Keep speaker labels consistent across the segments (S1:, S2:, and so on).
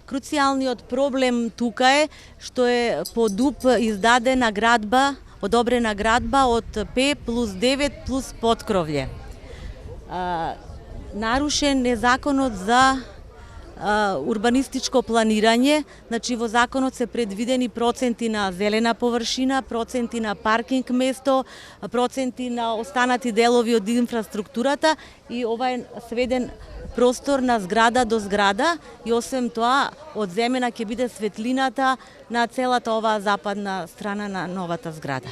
S1: Круцијалниот проблем тука е што е по ДУП издадена градба, одобрена градба од 5 плюс 9 плюс поткровље. Нарушен е законот за урбанистичко планирање, значи во законот се предвидени проценти на зелена површина, проценти на паркинг место, проценти на останати делови од инфраструктурата и ова е сведен простор на зграда до зграда и освен тоа одземена ќе биде светлината на целата оваа западна страна на новата зграда.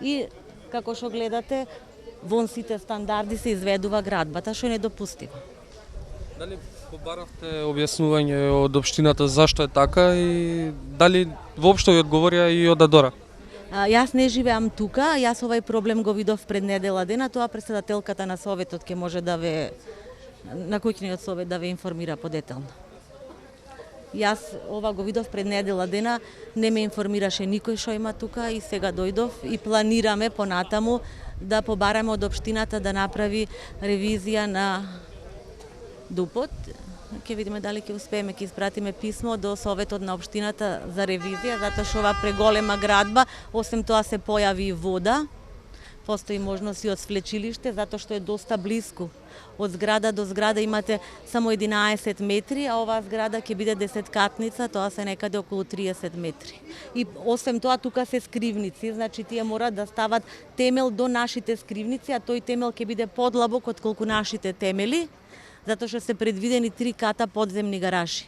S1: И како што гледате, вон сите стандарди се изведува градбата, што е недопустиво.
S2: Дали побаравте објаснување од општината зашто е така и дали воопшто ви одговорија и од Адора?
S1: Јас не живеам тука, јас овај проблем го видов пред недела дена, тоа претседателката на советот ќе може да ве на куќниот совет да ве информира подетелно. Јас ова го видов пред недела дена, не ме информираше никој што има тука и сега дојдов и планираме понатаму да побараме од општината да направи ревизија на ДУП-от. Ќе видиме дали ќе успееме, ќе испратиме писмо до советот на општината за ревизија, затоа што ова преголема градба, освен тоа се појави и вода, постои можност и од свлечилиште, затоа што е доста блиску. Од зграда до зграда имате само 11 метри, а оваа зграда ќе биде 10-катница, тоа се некаде околу 30 метри. И освен тоа тука се скривници, значи тие мора да стават темел до нашите скривници, а тој темел ќе биде подлабок отколку нашите темели, затоа што се предвидени 3 ката подземни гаражи.